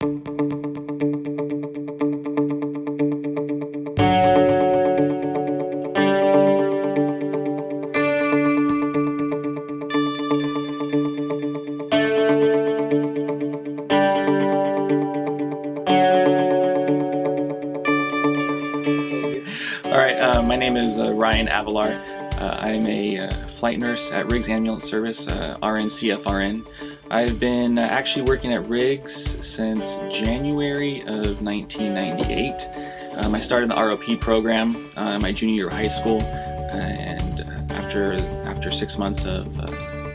All right, my name is Ryan Avalar. I'm a flight nurse at Riggs Ambulance Service, RN CFRN. I've been actually working at Riggs since January of 1998. I started the ROP program my junior year of high school, and after 6 months of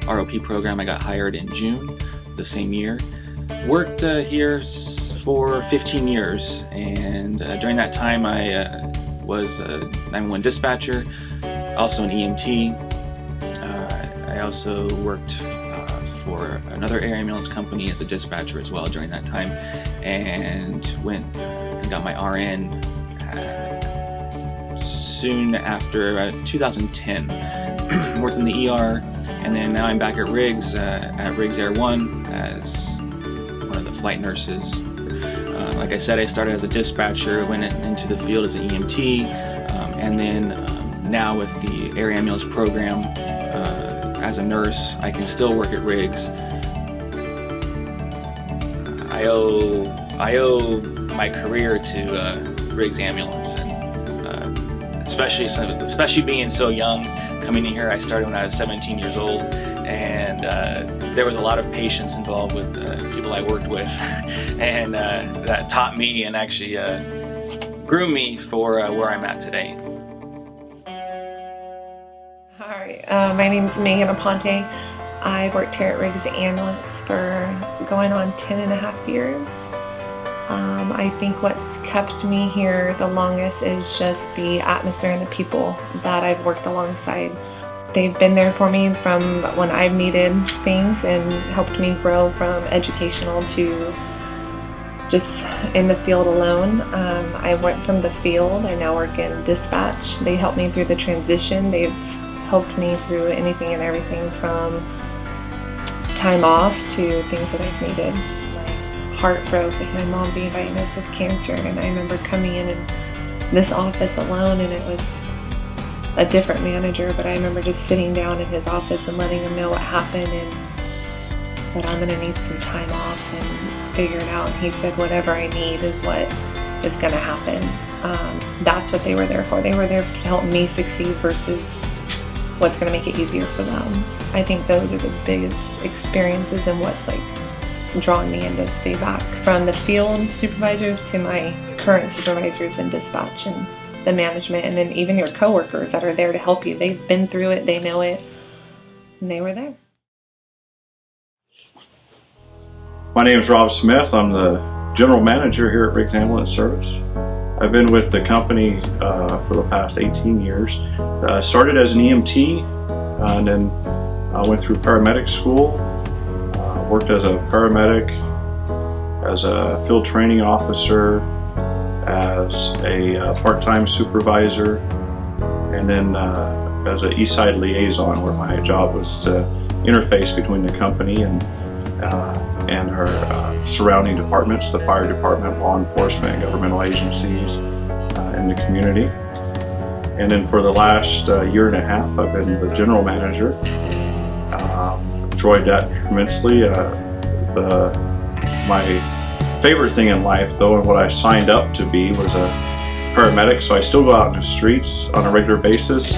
ROP program, I got hired in June the same year. Worked here for 15 years, and during that time I was a 911 dispatcher, also an EMT. I also worked for another air ambulance company as a dispatcher as well during that time, and went and got my RN soon after 2010. Worked in the ER, and then now I'm back at Riggs Air 1 as one of the flight nurses. Like I said, I started as a dispatcher, went into the field as an EMT, and then now with the air ambulance program as a nurse, I can still work at Riggs. I owe my career to Riggs Ambulance, and especially being so young, coming in here. I started when I was 17 years old, and there was a lot of patience involved with people I worked with, and that taught me and actually grew me for where I'm at today. Alright, my name is Megan Aponte. I worked here at Riggs Ambulance for going on 10.5 years. I think what's kept me here the longest is just the atmosphere and the people that I've worked alongside. They've been there for me from when I've needed things and helped me grow from educational to just in the field alone. I went from the field, I now work in dispatch. They helped me through the transition. They've helped me through anything and everything from time off to things that I've needed. My heart broke with my mom being diagnosed with cancer, and I remember coming in this office alone, and it was a different manager, but I remember just sitting down in his office and letting him know what happened and that I'm going to need some time off and figure it out. And he said, whatever I need is what is going to happen. That's what they were there for. They were there to help me succeed versus what's going to make it easier for them. I think those are the biggest experiences and what's like drawn me in to stay back. From the field supervisors to my current supervisors in dispatch and the management, and then even your coworkers that are there to help you. They've been through it, they know it, and they were there. My name is Rob Smith. I'm the general manager here at Riggs Ambulance Service. I've been with the company for the past 18 years. Started as an EMT, and then I went through paramedic school. Worked as a paramedic, as a field training officer, as a part-time supervisor, and then as an Eastside liaison, where my job was to interface between the company and our surrounding departments, the fire department, law enforcement, governmental agencies, and the community. And then for the last year and a half, I've been the general manager. Enjoyed that tremendously. My favorite thing in life, though, and what I signed up to be, was a paramedic. So I still go out in the streets on a regular basis.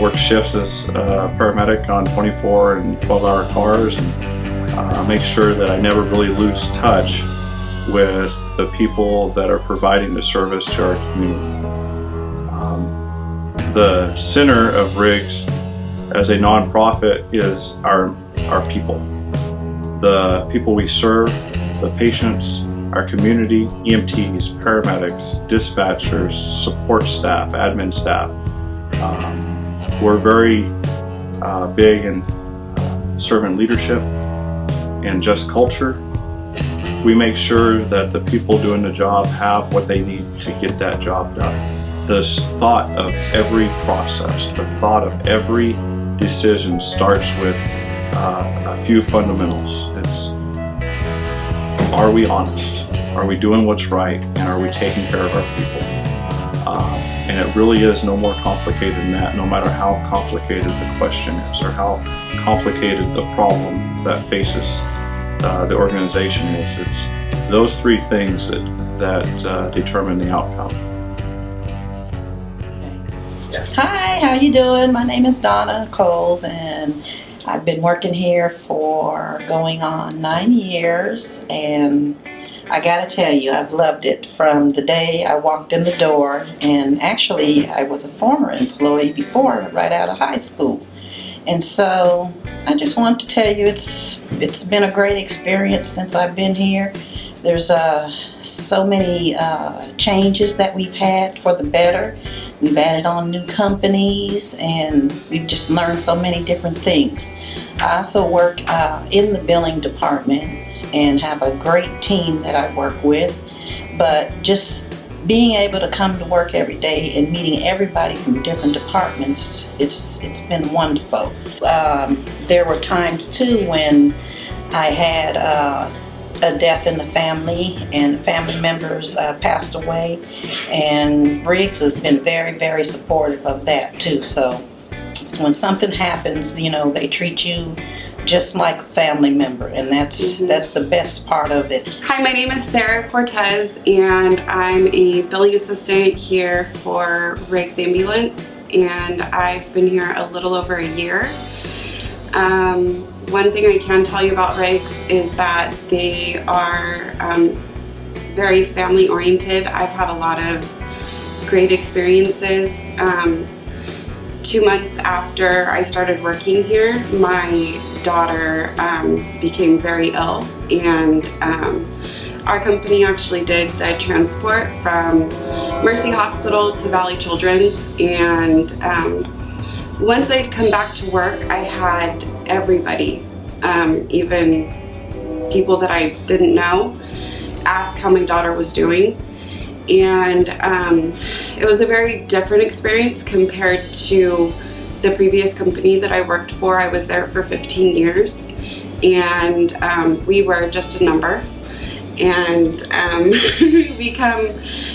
Work shifts as a paramedic on 24 and 12-hour cars, and make sure that I never really lose touch with the people that are providing the service to our community. The center of Riggs as a nonprofit is our people. The people we serve, the patients, our community, EMTs, paramedics, dispatchers, support staff, admin staff. We're very big in servant leadership and just culture. We make sure that the people doing the job have what they need to get that job done. The thought of every process, the thought of every decision starts with a few fundamentals. It's are we honest? Are we doing what's right? And are we taking care of our people? And it really is no more complicated than that, no matter how complicated the question is or how complicated the problem that faces the organization is. It's those three things that determine the outcome. Hi, how you doing? My name is Donna Coles, and I've been working here for going on 9 years, and I gotta tell you, I've loved it from the day I walked in the door. And actually, I was a former employee before, right out of high school. And so I just want to tell you, it's been a great experience since I've been here. There's so many changes that we've had for the better. We've added on new companies, and we've just learned so many different things. I also work in the billing department and have a great team that I work with. But just being able to come to work every day and meeting everybody from different departments, it's been wonderful. There were times too when I had a death in the family, and family members passed away, and Riggs has been very, very supportive of that too. So when something happens, you know, they treat you just like a family member, and that's the best part of it. Hi, my name is Sarah Cortez, and I'm a billing assistant here for Riggs Ambulance, and I've been here a little over a year. One thing I can tell you about Riggs is that they are very family oriented. I've had a lot of great experiences. 2 months after I started working here, my daughter became very ill, and our company actually did the transport from Mercy Hospital to Valley Children's, and once I'd come back to work, I had everybody, even people that I didn't know, ask how my daughter was doing. And it was a very different experience compared to the previous company that I worked for. I was there for 15 years, and we were just a number. And we come,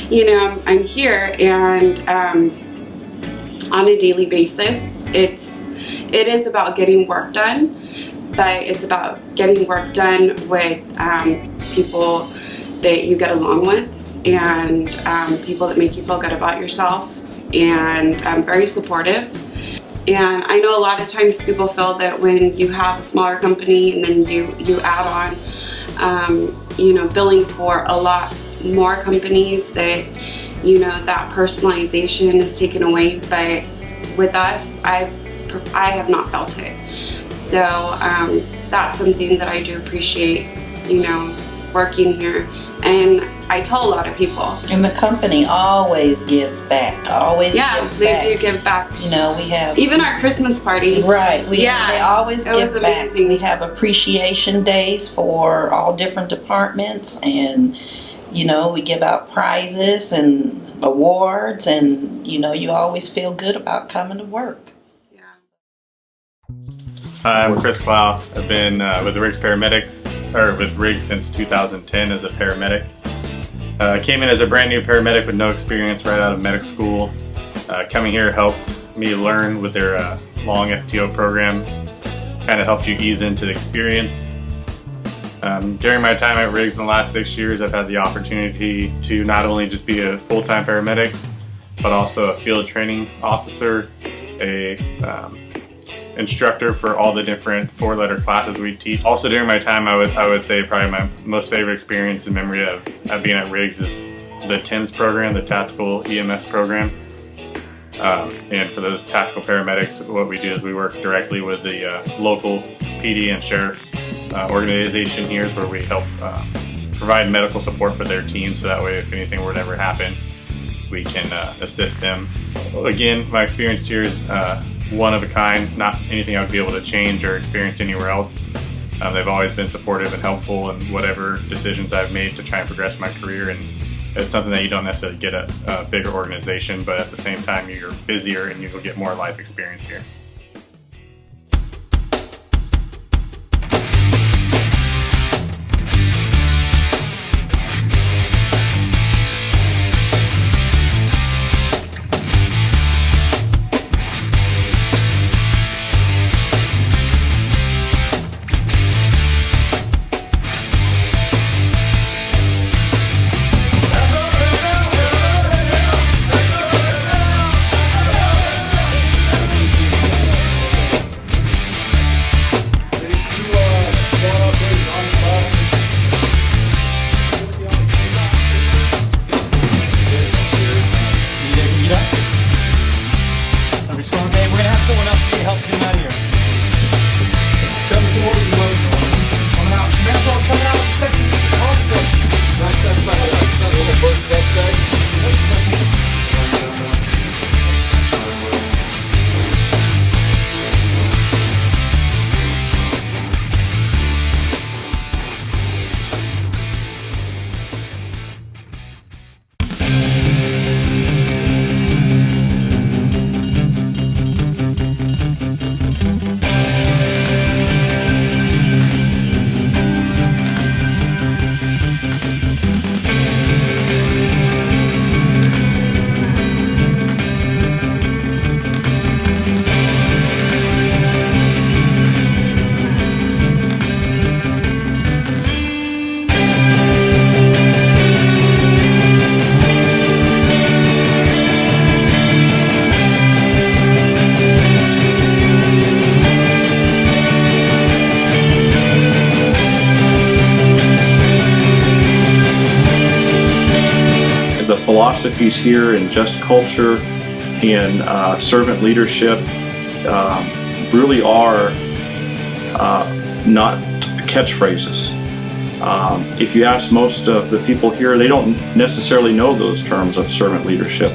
you know, I'm here, and on a daily basis, it is about getting work done, but it's about getting work done with people that you get along with, and people that make you feel good about yourself, and very supportive. And I know a lot of times people feel that when you have a smaller company and then you add on, you know, billing for a lot more companies, that, you know, that personalization is taken away. But with us, I have not felt it. So that's something that I do appreciate, you know, working here. And I tell a lot of people. And the company always gives back. Always gives back. Yes, they do give back. You know, we have even our Christmas party. Right. They always give back. Amazing. We have appreciation days for all different departments, and you know, we give out prizes and awards, and you know, you always feel good about coming to work. Yeah. Hi, I'm Chris Clough. I've been with the Riggs Paramedics, or with Riggs since 2010 as a paramedic. I came in as a brand new paramedic with no experience right out of medical school. Coming here helped me learn with their long FTO program. Kind of helped you ease into the experience. During my time at Riggs in the last 6 years, I've had the opportunity to not only just be a full-time paramedic, but also a field training officer, a instructor for all the different 4-letter classes we teach. Also during my time, I would say probably my most favorite experience and memory of being at Riggs is the TIMS program, the Tactical EMS program. And for those tactical paramedics, what we do is we work directly with the local PD and sheriff organization here, where we help provide medical support for their team, so that way if anything were to ever happen, we can assist them. Again, my experience here is one of a kind, not anything I would be able to change or experience anywhere else. They've always been supportive and helpful in whatever decisions I've made to try and progress my career, and it's something that you don't necessarily get at a bigger organization, but at the same time you're busier and you'll get more life experience here. philosophies here in just culture and servant leadership really are not catchphrases. If you ask most of the people here, they don't necessarily know those terms of servant leadership.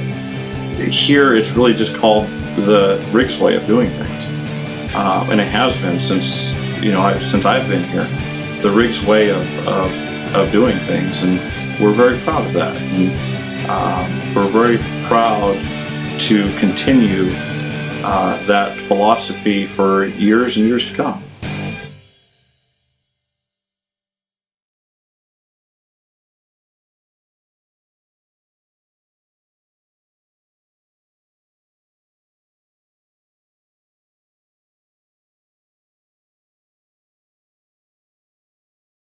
Here, it's really just called the Riggs way of doing things, and it has been since I've been here. The Riggs way of doing things, and we're very proud of that. And we're very proud to continue that philosophy for years and years to come.